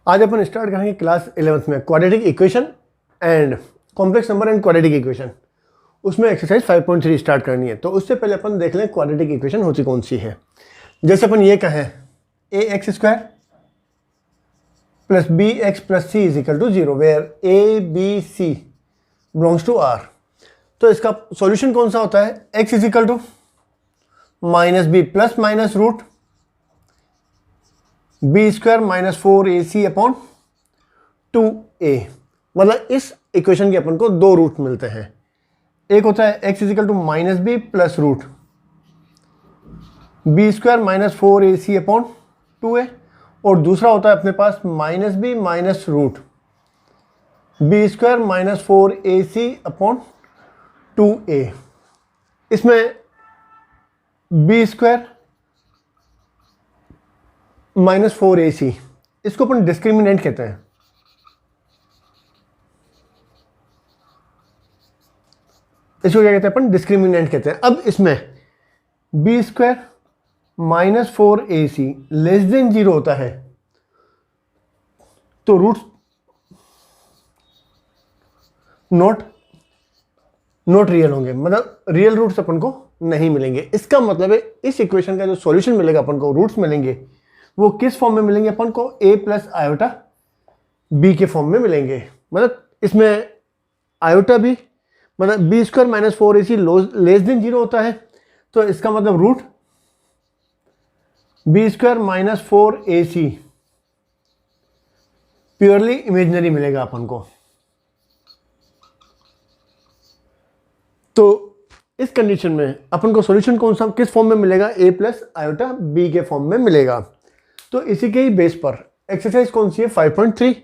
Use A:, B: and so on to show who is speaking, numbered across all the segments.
A: आज अपन स्टार्ट करेंगे class 11th में quadratic equation and complex number and quadratic equation. उसमें एक्सरसाइज 5.3 स्टार्ट करनी है। तो उससे पहले अपन देख लें क्वाड्रेटिक इक्वेशन होती कौन सी है। जैसे अपन ये कहें ax² plus bx plus c is equal to 0 where a b c belongs to r। तो इसका सॉल्यूशन कौन सा होता है? x is equal to minus B plus minus root b² minus 4ac upon 2a। मतलब इस इक्वेशन के अपन को दो रूट मिलते हैं। एक होता है x is equal to minus B plus root b² minus 4ac upon 2a, और दूसरा होता है अपने पास minus B minus root b² minus 4ac upon 2a। इसमें b² माइनस 4ac इसको अपन डिस्क्रिमिनेंट कहते हैं। इसको क्या कहते हैं अपन? डिस्क्रिमिनेंट कहते हैं। अब इसमें b² minus 4ac less than 0 होता है तो रूट नॉट रियल होंगे, मतलब रियल रूट्स अपन को नहीं मिलेंगे। इसका मतलब है इस इक्वेशन का जो सॉल्यूशन मिलेगा अपन को, रूट्स मिलेंगे, वो किस फॉर्म में मिलेंगे अपन को? a प्लस आयोटा b के फॉर्म में मिलेंगे। मतलब इसमें आयोटा भी, मतलब b² minus 4ac less than 0 होता है, तो इसका मतलब root b² minus 4ac purely imaginary मिलेगा अपन को। तो इस कंडीशन में अपन को सॉल्यूशन कौन सा किस फॉर्म में मिलेगा? a प्लस आयोटा b के फॉर्म में मिलेगा। तो इसी के ही बेस पर एक्सरसाइज कौन सी है? 5.3।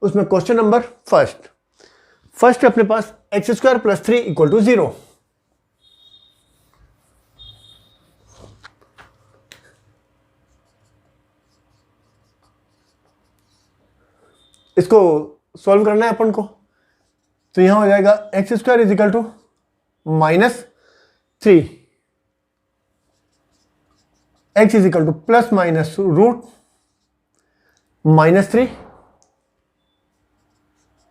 A: उसमें क्वेश्चन नंबर फर्स्ट अपने पास x² प्लस 3 इक्वल टू 0। इसको सॉल्व करना है अपन को। तो यहां हो जाएगा x² is equal to minus 3, x is equal to plus minus root minus 3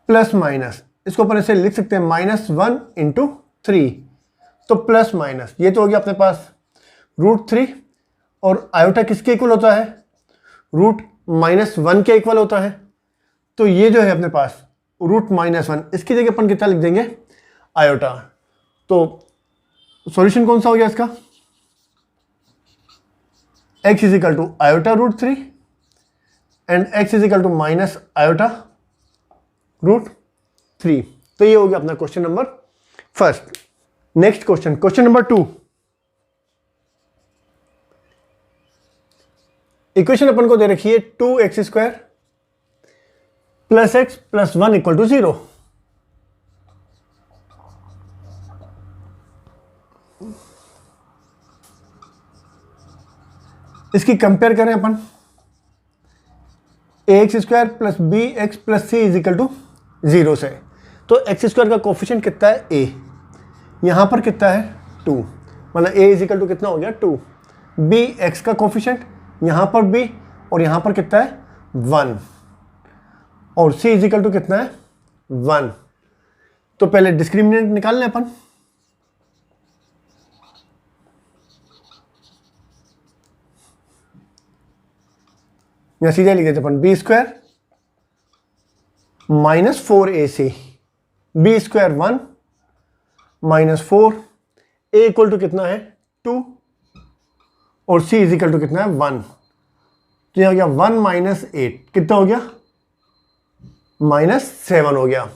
A: plus minus, इसको अपन ऐसे लिख सकते हैं माइनस 1 इंटू 3, तो प्लस माइनस ये तो हो गया अपने पास रूट 3, और आयोटा किसके इक्वल होता है? रूट माइनस 1 के इक्वल होता है। तो ये जो है अपने पास रूट माइनस 1, इसकी जगह अपन कितना लिख देंगे? आयोटा। तो सॉल्यूशन कौन सा हो गया इसका? x is equal to iota root 3 and x is equal to minus iota root 3। तो ये हो गया अपना question number first. Next question number 2। Equation अपन को दे रखी है 2x² plus x plus 1 equal to 0। इसकी कंपेयर करें अपन ax² plus bx plus c is equal to 0 से। तो x² का कोफिशिएंट कितना है? a। यहां पर कितना है? 2, मतलब a इज इक्वल टू कितना हो गया? 2। bx का कोफिशिएंट यहां पर b, और यहां पर कितना है? 1, और c इज इक्वल टू कितना है? 1। तो पहले डिस्क्रिमिनेंट निकाल लें अपन। या सीधे लिख देते अपन b² minus 4ac, b² 1 minus 4, a equal to कितना है? 2, और c इज इक्वल टू कितना है? 1। तो यह हो गया 1 माइनस 8, कितना हो गया? माइनस 7 हो गया।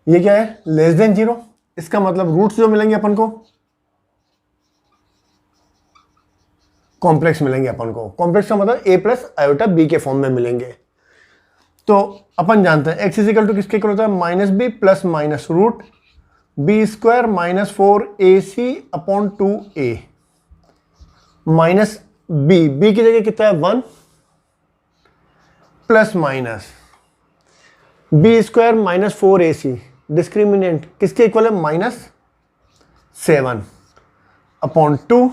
A: ये क्या है? Less than 0। इसका मतलब रूट्स जो मिलेंगे अपन को कॉम्प्लेक्स मिलेंगे अपन को। कॉम्प्लेक्स का मतलब a प्लस आयोटा b के फॉर्म में मिलेंगे। तो अपन जानते हैं x इज इक्वल टू किसके इक्वल होता है? Minus B plus minus root b² minus 4ac upon 2a minus b की जगह कितना है? 1 plus minus b² minus 4ac discriminant किसके इक्वल है? Minus 7 upon 2,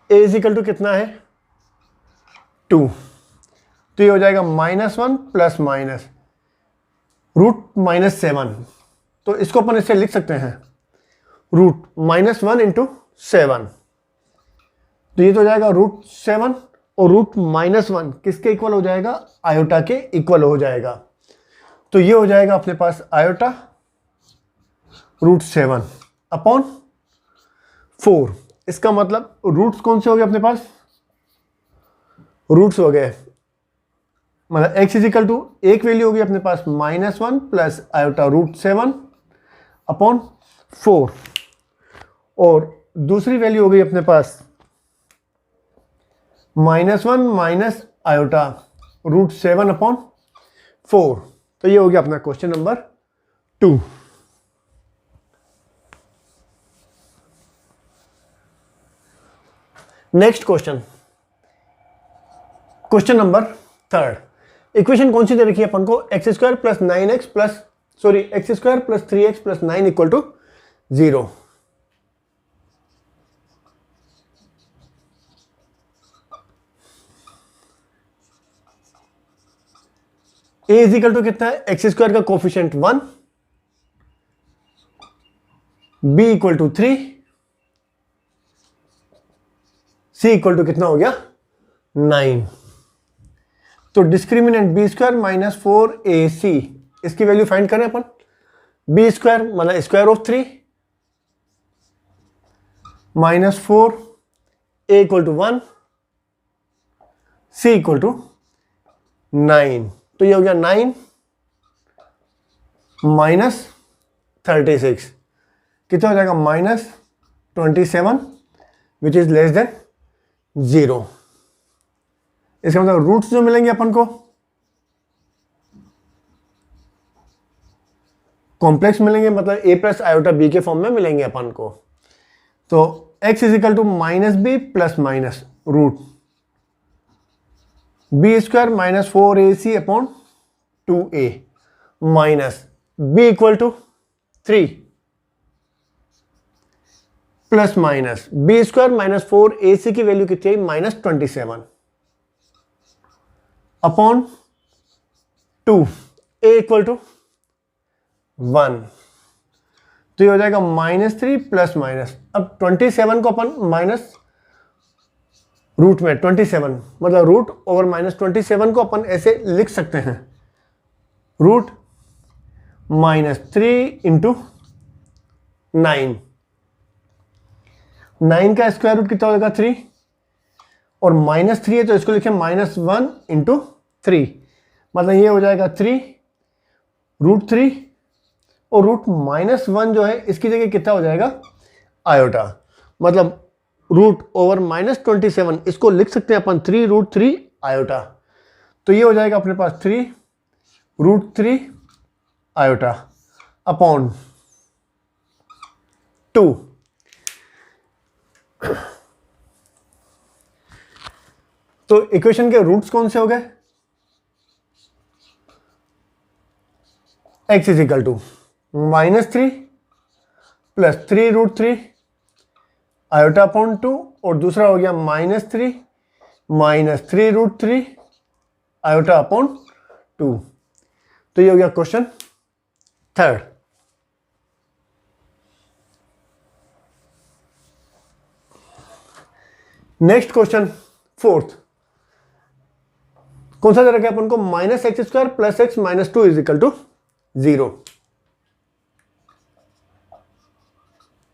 A: a is equal to कितना है? 2 तो ये हो जाएगा -1 प्लस माइनस √-7। तो इसको अपन इससे लिख सकते हैं √-1 इंटू 7। तो ये तो हो जाएगा √7 और √-1 किसके इक्वल हो जाएगा? आयोटा के इक्वल हो जाएगा। तो ये हो जाएगा अपने पास आयोटा √7 अपॉन 4। इसका मतलब रूट्स कौन से हो गए अपने पास? रूट्स हो गए, मतलब x इजिकल टू एक वैल्यू होगी अपने पास -1 प्लस आयोटा √7 अपॉन 4, और दूसरी वैल्यू हो गई अपने पास -1 माइनस आयोटा √7 अपॉन 4। तो ये हो गया अपना question number 2। Next question, question number 3। Equation कौन सी दे रखी है अपन को? x² plus 9x plus x² plus 3x plus 9 equal to 0। a is equal to कितना है? x² का coefficient 1, b equal to 3, c equal to कितना हो गया? 9। तो डिस्क्रिमिनेंट b² माइनस 4ac, इसकी वैल्यू फाइंड करें अपन। b² मतलब square of 3 minus 4, a equal to 1, c equal to 9। तो ये हो गया 9 माइनस 36, कितना हो जाएगा? -27 विच इज लेस देन 0। इसका मतलब रूट्स जो मिलेंगे अपन को कॉम्प्लेक्स मिलेंगे, मतलब a प्लस आयोटा b के फॉर्म में मिलेंगे अपन को। तो x is equal to -b plus minus root b² minus 4ac upon 2a minus b equal to 3 plus minus b² minus 4ac की वैल्यू कितनी है? -27 अपॉन 2, a इक्वल टू 1। तो ये हो जाएगा -3 प्लस माइनस, अब 27 को अपन माइनस रूट में 27 मतलब रूट ओवर -27 को अपन ऐसे लिख सकते हैं √-3 इंटू 9। 9 का स्क्वायर रूट कितना होगा? 3, और -3 है तो इसको लिखें -1 इंटू 3, मतलब ये हो जाएगा 3 √3, और √-1 जो है इसकी जगह कितना हो जाएगा? आयोटा, मतलब रूट ओवर -27 इसको लिख सकते हैं अपन 3 √3 आयोटा। तो ये हो जाएगा अपने पास 3 √3 आयोटा अपॉन 2। तो इक्वेशन के रूट्स कौन से हो गए? x is equal to -3 plus 3 √3 iota upon 2, और दूसरा हो गया -3 माइनस 3 √3 आयोटा अपॉन 2। तो ये हो गया क्वेश्चन 3। नेक्स्ट क्वेश्चन 4th, कौन सा दे रखा है अपन को? -x² plus x minus 2 is equal to 0।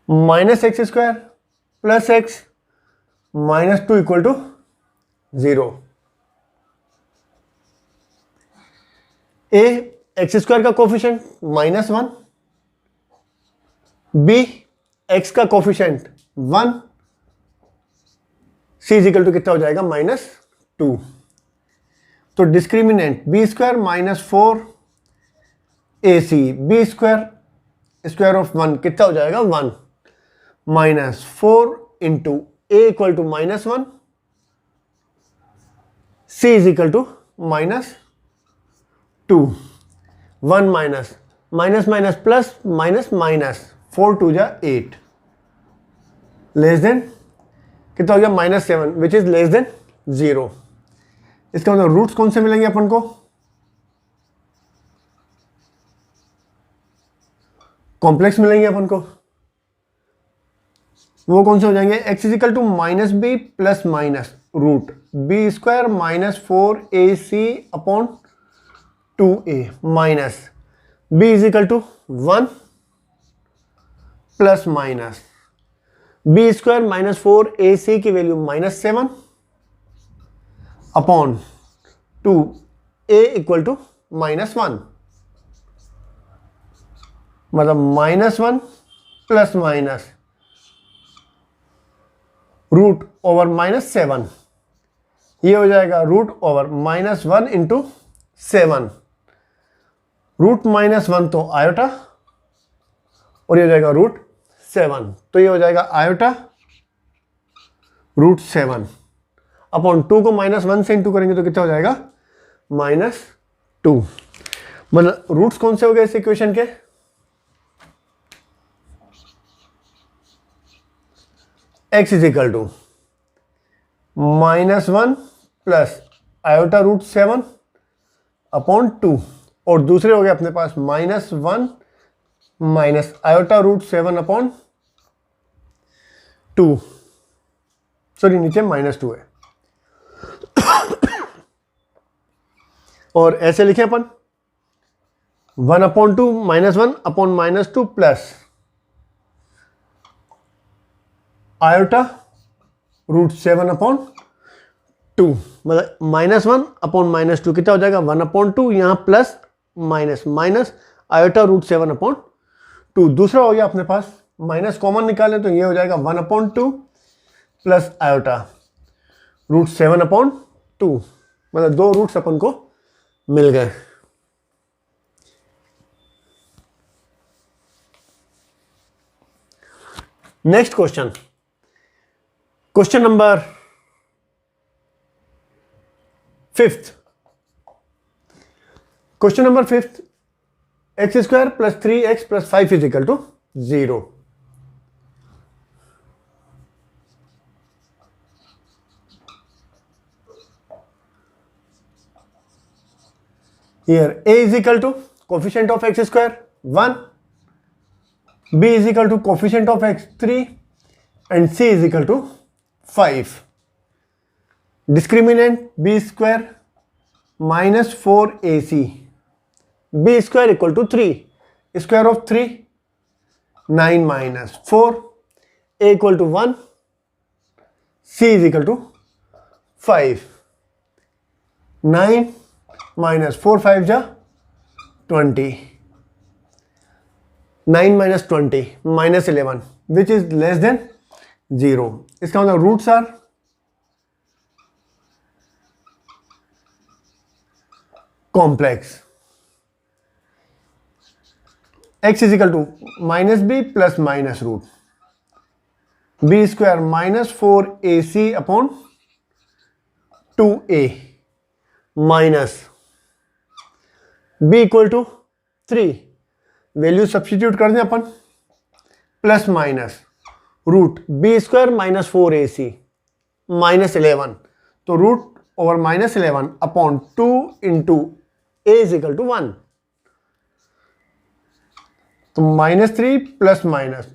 A: -x² plus x minus 2 equal to 0। a x² का कोफिशिएंट -1, b x का coefficient 1, c is equal to कितना हो जाएगा? -2। तो discriminant b² minus 4ac, b² square of 1 कितना हो जाएगा? 1 minus 4 into a equal to -1, c is equal to -2। 1 minus minus plus minus minus, 4 2 जा 8, लेस देन कितना हो गया? -7 विच इज लेस देन 0। इसका मतलब रूट्स कौन से मिलेंगे अपन को? कॉम्प्लेक्स मिलेंगे अपन को। वो कौन से हो जाएंगे? x is equal to minus B plus minus root B square minus 4ac upon 2a minus b is equal to 1 plus minus B square minus 4ac की value minus 7 upon 2a equal to minus 1, मतलब minus 1 plus minus root over minus 7, ये हो जाएगा रूट over minus 1 into 7, root minus 1 तो iota और ये हो जाएगा रूट 7, तो ये हो जाएगा आयोटा रूट 7 अपॉन 2 को माइनस 1 से इंटू करेंगे तो कितना हो जाएगा? माइनस 2। मतलब रूट्स कौन से हो गए इस इक्वेशन के? x is equal to minus 1 plus iota root 7 upon 2, और दूसरे हो गए अपने पास minus 1 minus iota root 7 upon 2, sorry नीचे माइनस 2 है। और ऐसे लिखे अपन 1 upon 2 minus 1 upon minus 2 plus iota root 7 upon 2, मतलब माइनस 1 अपॉन माइनस 2 कितना हो जाएगा? 1 अपॉन 2, यहां plus minus minus iota root 7 upon 2। दूसरा हो गया अपने पास माइनस कॉमन निकालें तो ये हो जाएगा 1 upon 2 plus iota root 7 upon 2, मतलब दो रूट्स अपन को मिल गए। Next question, question number 5th। Question number 5th, X square plus 3x plus 5 is equal to 0। Here a is equal to coefficient of x square 1, b is equal to coefficient of x 3 and c is equal to 5. Discriminant b square minus 4ac, b square equal to 3, square of 3 9 minus 4, a equal to 1, c is equal to 5. 9 minus 4 5 जा 20, 9 minus 20 minus 11 which is less than 0। इसका मतलब roots are complex. x is equal to minus B plus minus root B square minus 4ac upon 2a minus b equal to 3, value substitute कर दें अपन, plus minus root B square minus 4ac minus 11, तो root over minus 11 upon 2 into a is equal to 1, तो minus 3 plus minus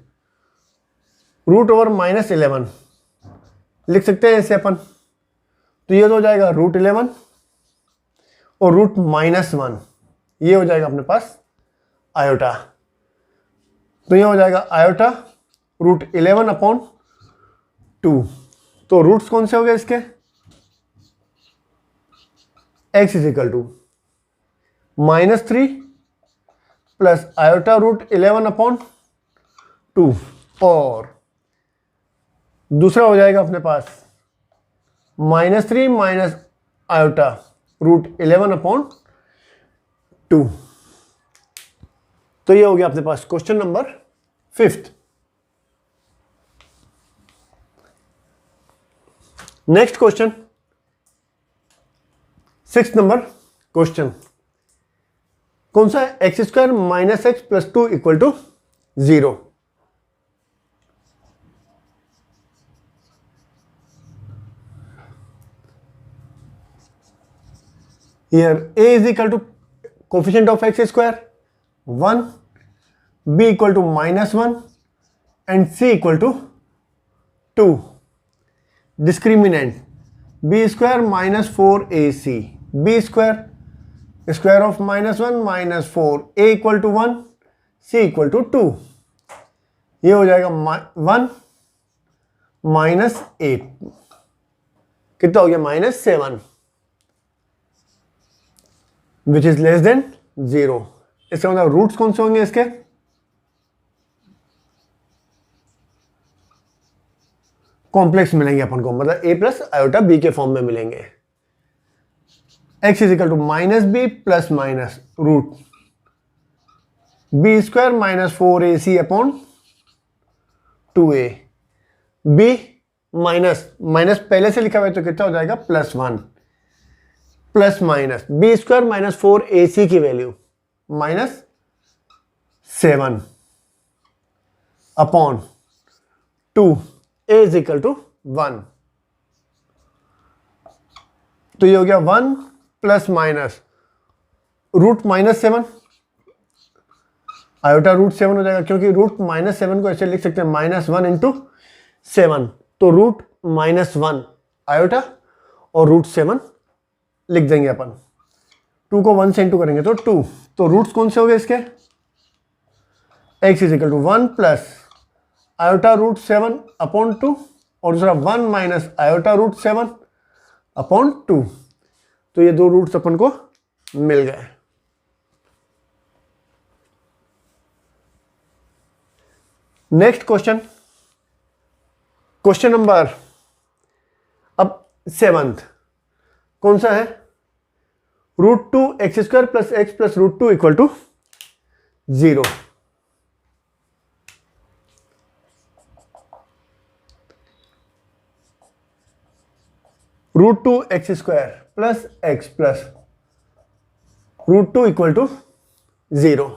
A: root over minus 11 लिख सकते हैं ऐसे अपन, तो ये तो हो जाएगा रूट 11 और रूट माइनस 1, ये हो जाएगा अपने पास आयोटा, तो ये हो जाएगा आयोटा रूट 11 अपॉन 2। तो रूट्स कौन से हो गए इसके? x is equal to minus 3 plus iota root 11 upon 2, और दूसरा हो जाएगा अपने पास minus 3 minus iota root 11 upon 2। तो ये हो गया अपने पास question number 5th। Next question 6th number question, कौन सा है? X square minus x plus 2 equal to 0। Here a is equal to coefficient of x square 1, b equal to -1 and c equal to 2. Discriminant b square minus 4ac, b square square of -1 minus 4, a equal to 1, c equal to 2. ये हो जाएगा 1 minus 8, कितना हो गया -7, which is less than 0. इसका मतलब roots कौन से होंगे इसके? कॉम्प्लेक्स मिलेंगे अपन को, मतलब a प्लस आयोटा b के फॉर्म में मिलेंगे. x is equal to -b plus minus root b square minus 4ac upon 2a. b minus minus पहले से लिखा हुआ है तो कितना हो जाएगा +1 plus minus b square minus 4ac की value -7 upon 2, a is equal to 1. तो ये हो गया 1 प्लस माइनस रूट -7, आयोटा √7 हो जाएगा, क्योंकि √-7 को ऐसे लिख सकते हैं -1 इंटू 7, तो √-1 आयोटा और √7 लिख देंगे अपन. 2 को 1 से इंटू करेंगे तो 2. तो रूट्स कौन से हो गए इसके? x is equal to 1 plus iota √7 upon 2 और दूसरा 1 माइनस आयोटा √7 अपॉन 2. तो ये दो रूट्स अपन को मिल गए. नेक्स्ट क्वेश्चन, क्वेश्चन नंबर अब 7th कौन सा है? √2x² plus x plus √2 equal to 0. √2x² plus x plus √2 equal to 0.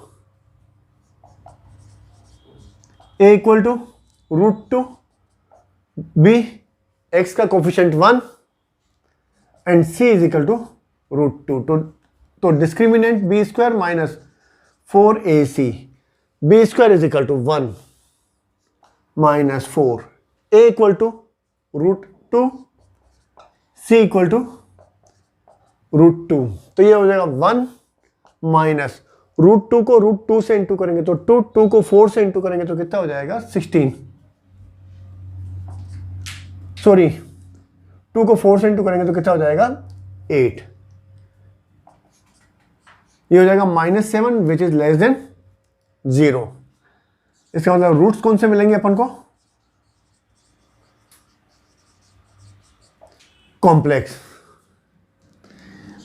A: a equal to √2, b x का coefficient 1 and c is equal to √2. तो discriminant b square minus 4ac, b square is equal to 1 minus 4, a equal to √2, c equal to √2. तो ये हो जाएगा 1 minus √2 को √2 से into करेंगे तो 2 को 4 से इंटू करेंगे तो कितना हो जाएगा 16. सॉरी 2 को 4 से इंटू करेंगे तो कितना हो जाएगा 8. ये हो जाएगा -7 विच इज लेस देन 0. इसका मतलब रूट्स कौन से मिलेंगे अपन को? कॉम्प्लेक्स.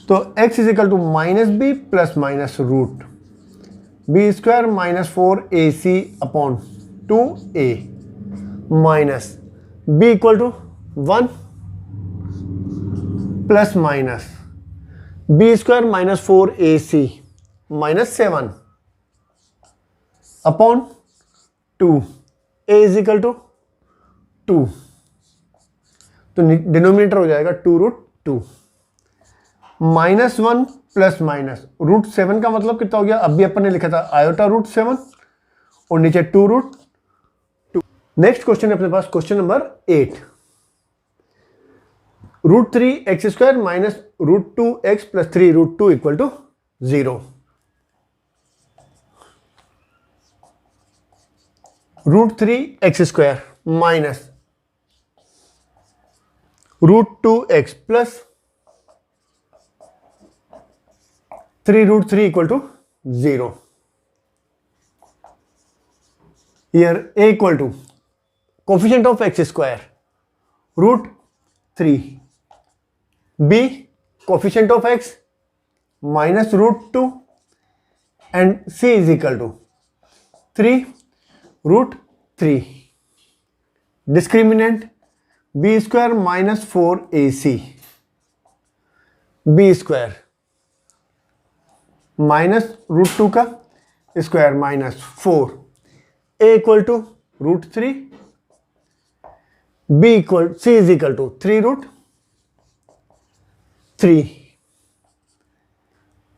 A: तो x is equal to -b plus minus root b square minus 4ac upon 2a minus b equal to 1 plus minus b square minus 4ac minus 7 upon 2, a is equal to 2. तो denominator हो जाएगा 2√2 -1 plus minus √7 का मतलब कितना हो गया? अभी अपन ने लिखा था आयोटा √7 और नीचे 2√2. नेक्स्ट क्वेश्चन है अपने पास, question number 8. √3x² minus √2x plus 3√2 equal to 0. √3x² minus √2x plus 3√3 equal to 0. Here a equal to coefficient of x², √3, b coefficient of x minus √2 and c is equal to 3√3. Discriminant b square minus 4ac, b square minus √2 का square minus 4, a equal to √3, c is equal to 3√3.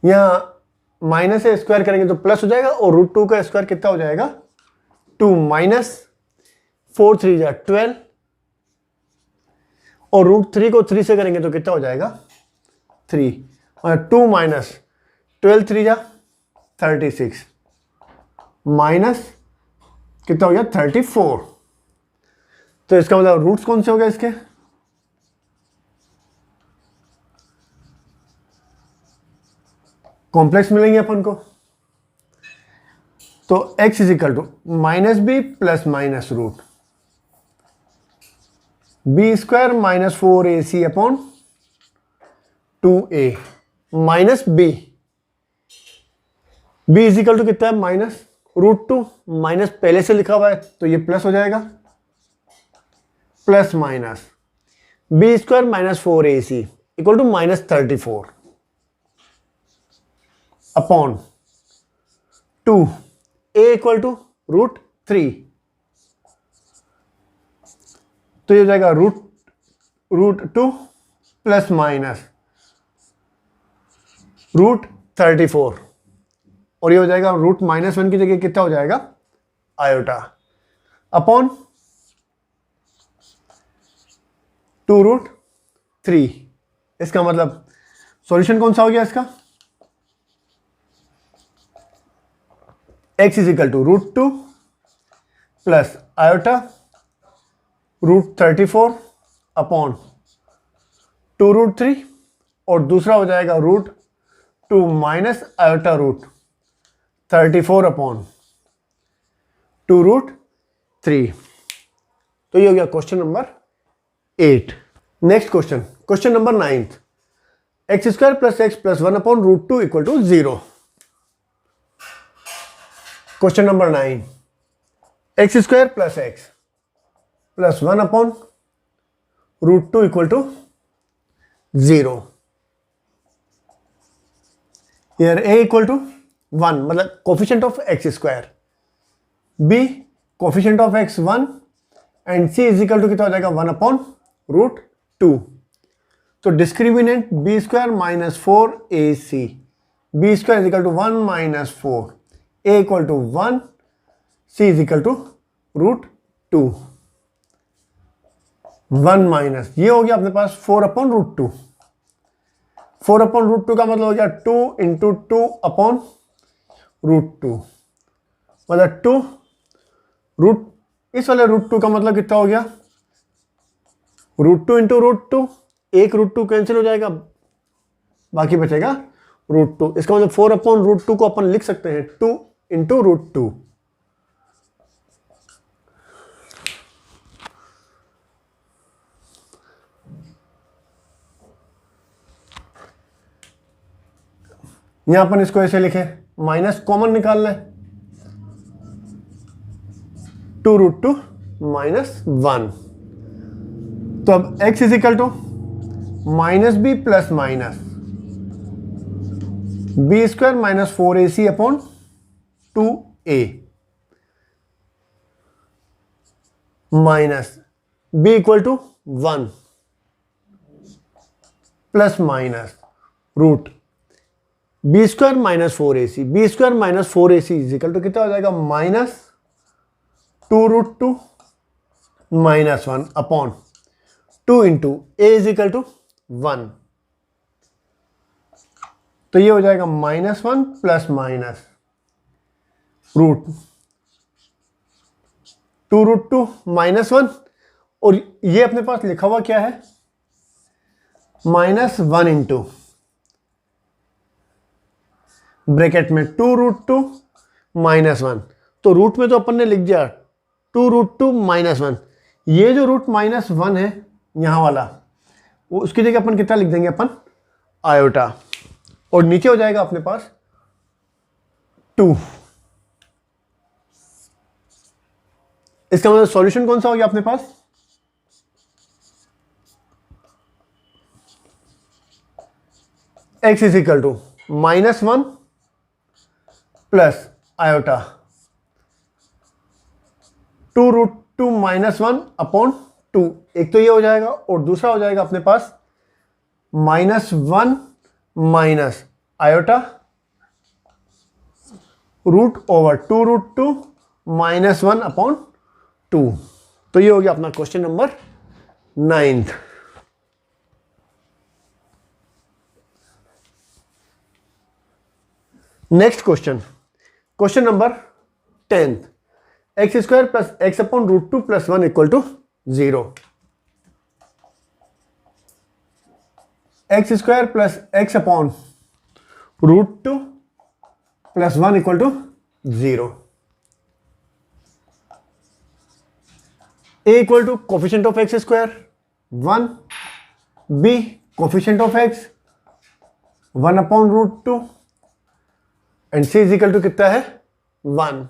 A: यहाँ minus से square करेंगे तो plus हो जाएगा, और root 2 का square कितना हो जाएगा 2 माइनस 4 3 जा 12, और रूट 3 को 3 से करेंगे तो कितना हो जाएगा 3, और 2 माइनस 12 3 जा 36 माइनस कितना हो गया 34। तो इसका मतलब रूट्स कौन से हो गए इसके, कॉम्प्लेक्स मिलेंगे अपन को। तो x is equal to minus B plus minus root B square minus 4ac upon 2a minus B, B is equal to कितना है माइनस रूट 2, माइनस पहले से लिखा हुआ है तो ये प्लस हो जाएगा, plus minus B square minus 4ac equal to minus 34 upon 2 a equal to root 3, तो ये हो जाएगा रूट 2 प्लस माइनस रूट 34, और ये हो जाएगा रूट माइनस 1 की जगह कितना हो जाएगा आयोटा अपॉन 2 रूट 3। इसका मतलब सॉल्यूशन कौन सा हो गया इसका, x is equal to root 2 plus iota root 34 upon 2 root 3, और दूसरा हो जाएगा रूट 2 minus iota root 34 upon 2 root 3। तो ये हो गया question number 8। Next question, question number 9, X square plus X plus 1 upon root 2 equal to 0। Question number 9, X square plus X plus 1 upon root 2 equal to 0। Here a equal to 1 मतलब coefficient of X square, b coefficient of x 1, and c is equal to कितना हो जाएगा 1 upon root 2। तो discriminant b square minus 4ac, b square is equal to 1 minus 4, a equal to 1, c is equal to root 2। 1 minus ये हो गया अपने पास 4 upon root 2, 4 upon root 2 का मतलब हो गया 2 इंटू 2 अपॉन रूट 2, मतलब 2 रूट, इस वाले रूट 2 का मतलब कितना हो गया रूट 2 इंटू रूट 2, एक रूट 2 कैंसिल हो जाएगा, बाकी बचेगा रूट 2। इसका मतलब 4 अपॉन रूट 2 को अपन लिख सकते हैं 2 इंटू रूट 2। यहां अपन इसको ऐसे लिखे, माइनस कॉमन निकाल लें, 2 रूट 2 माइनस 1। तो अब x is equal to minus B plus minus B square minus 4ac upon 2a minus b equal to 1 plus minus root B square minus 4ac, b square minus 4ac is equal to कितना हो जाएगा minus 2 root 2 minus 1 upon 2 into a is equal to 1। तो ये हो जाएगा minus 1 plus minus root 2 root 2 minus 1, और ये अपने पास लिखा हुआ क्या है माइनस 1 इंटू ब्रैकेट में 2 रूट 2 माइनस 1। तो रूट में तो अपन ने लिख दिया 2 रूट 2 माइनस 1, ये जो रूट माइनस 1 है यहां वाला, वो उसकी जगह अपन कितना लिख देंगे अपन आयोटा, और नीचे हो जाएगा अपने पास 2। इसका मतलब सॉल्यूशन कौन सा हो गया अपने पास x is equal to minus 1 plus iota 2 root 2 minus 1 upon 2, एक तो ये हो जाएगा, और दूसरा हो जाएगा अपने पास माइनस 1 माइनस आयोटा √2 -1/2। तो ये हो गया अपना question number 9। Next question number 10, x² + x/√2 + 1 = 0। x² + x/√2 + 1 = 0। A = coefficient of x² 1, B coefficient of x 1/√2 and C = कितना है 1।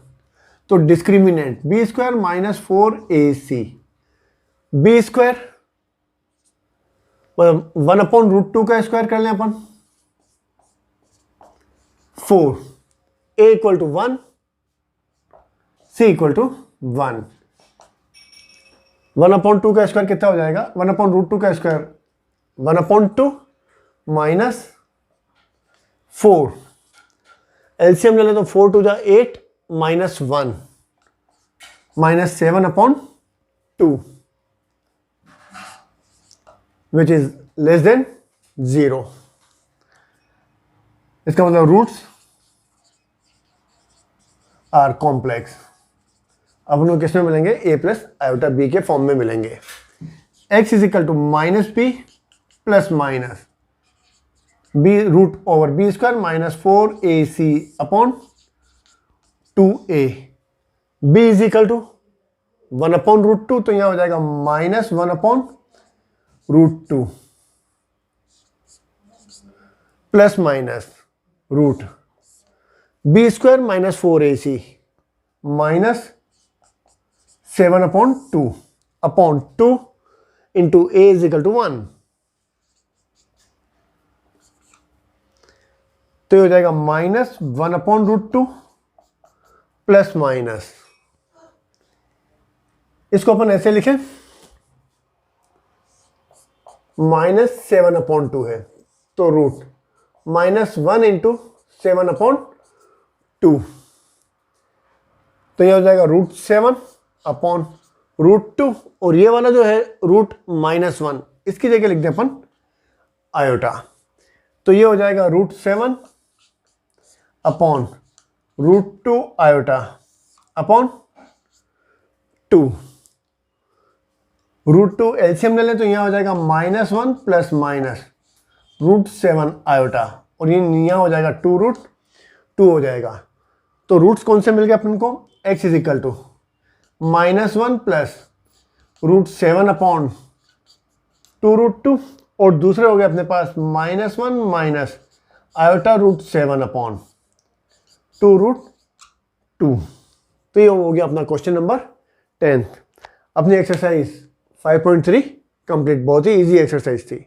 A: तो डिस्क्रिमिनेंट b² - 4ac, b² मतलब 1/√2 का स्क्वायर कर लें अपन 4, a = 1, c = 1। 1/2 का स्क्वायर कितना हो जाएगा 1/√2 का स्क्वायर 1/2 - 4, एलसीएम ले लें तो 4 2 = 8 -1 -7/2 which is less than 0। इसका मतलब रूट्स आर कॉम्प्लेक्स। अब उनको किस में मिलेंगे a + i/b के फॉर्म में मिलेंगे। x = -b + b √b² - 4ac/2a, b = 1/√2 तो यहां हो जाएगा -1/√2 plus minus root b² - 4ac -7/2 into a = 1। तो ये हो जाएगा -1/√2 प्लस माइनस, इसको अपन ऐसे लिखें -7/2 है तो रूट -1 × 7/2 तो यह हो जाएगा √7/√2 और ये वाला जो है √-1 इसकी जगह लिख दें अपन आयोटा। तो ये हो जाएगा √7/√2 आयोटा अपॉन 2। √2 एलसीएम ले लें तो यहां हो जाएगा -1 प्लस माइनस √7 आयोटा और ये यहाँ हो जाएगा 2√2 हो जाएगा। तो रूट्स कौन से मिल गए अपन को x = -1 प्लस √7/2√2 और दूसरे हो गए अपने पास -1 माइनस आयोटा √7/2√2। तो ये हो गया अपना क्वेश्चन नंबर 10। अपनी एक्सरसाइज 5.3 कंप्लीट। बहुत ही इजी एक्सरसाइज थी।